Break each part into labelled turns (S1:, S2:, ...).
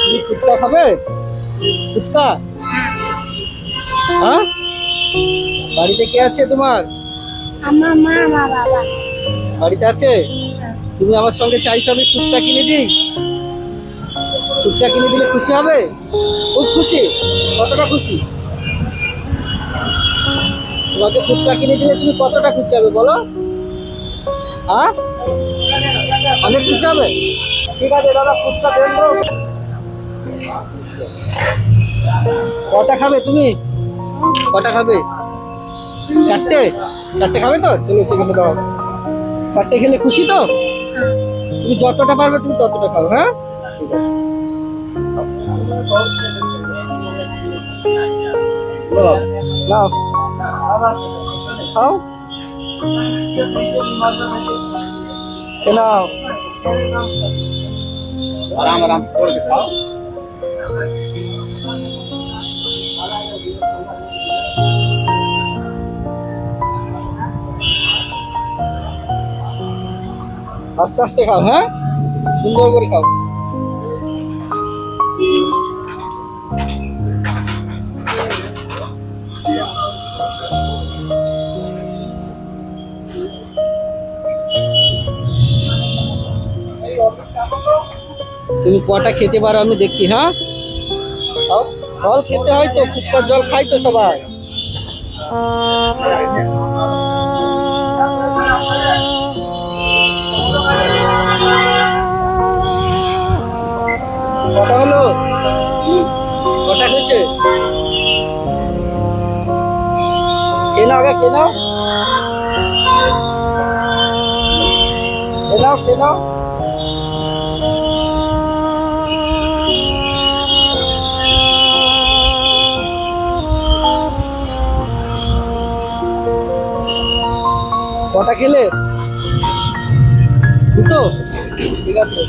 S1: তুমি ফুচকা খাবে? ফুচকা? হ্যাঁ, বাড়িতে কে আছে তোমার?
S2: আমার মা, আমার বাবা।
S1: বাড়িতে আছে? তুমি আমার সঙ্গে চাইছো আমি ফুচকা কিনে দিই? ফুচকা কিনে দিলে খুশি হবে? খুব খুশি? কতটা খুশি? তোমাকে ফুচকা কিনে দিলে তুমি কতটা খুশি হবে বলো? হ্যাঁ, অনেক খুশি হবে। ঠিক আছে দাদা, ফুচকা দেন তো। কটা খাবে তুমি? কটা খাবে? চারটে? চারটে খাবে তো? চলো সেখানে দাও। চারটে খেলে খুশি তো? তুমি যতটা পারবে তুমি ততটা খাও। হ্যাঁ, ঠিক আছে। নাও, খাও। নাও,
S3: आराम आराम से तोड़ के खाओ।
S1: আস্তে আস্তে খাও। হ্যাঁ, সুন্দর করে খাও। তুমি কটা খেতে পারো আমি দেখি। হ্যাঁ, খাও। জল খেতে হয় তো, ফুচকার জল খাই তো সবাই। কটা হলো? কটা হয়েছে? খেয়ে নাও আগে, খেয়ে নাও, খেয়ে নাও, খেয়ে নাও। কটা খেলে? দুটো? ঠিক আছে।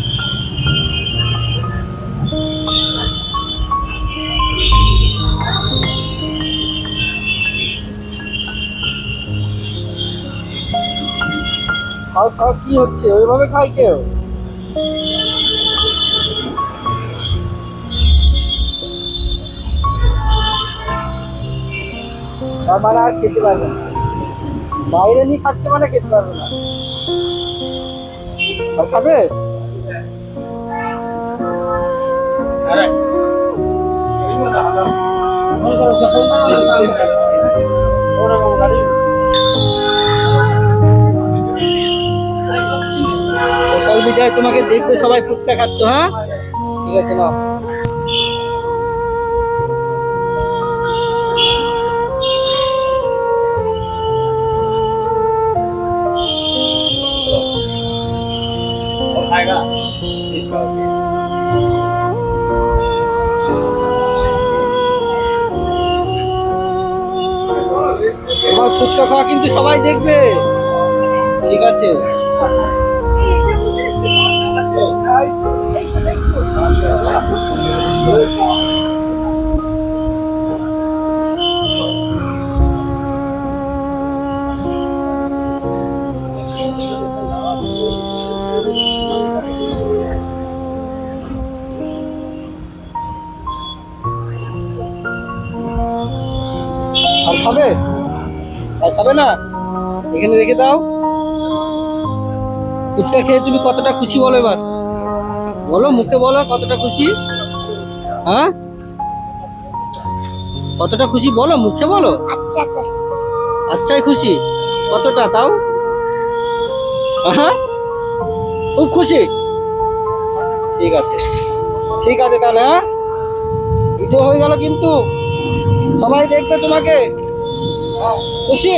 S1: খাও খাও, কি হচ্ছে? ওইভাবে খাই কেউ? তার মানে আর খেতে পারবে না? বাইরে নিয়ে খাচ্ছে মানে খেতে পারবে না। আর খাবে? সোশ্যাল মিডিয়ায় তোমাকে দেখবে সবাই ফুচকা খাচ্ছ। হ্যাঁ, ঠিক আছে, নাও।
S3: और खाएगा इसका
S1: তোমার ফুচকা খাওয়া কিন্তু সবাই দেখবে। ঠিক আছে। আর খাবে? আর খাবে না? এখানে রেখে দাও। ফুচকা খেয়ে তুমি কতটা খুশি বলো এবার? বলো, মুখে বলো কতটা খুশি। হ্যাঁ, কতটা খুশি বলো, মুখে বলো।
S2: আচ্ছা,
S1: আচ্ছাই খুশি? কতটা তাও? হ্যাঁ, খুব খুশি? ঠিক আছে, ঠিক আছে তাহলে। হ্যাঁ, ভিডিও হয়ে গেল কিন্তু সবাই দেখবে তোমাকে। খুশি?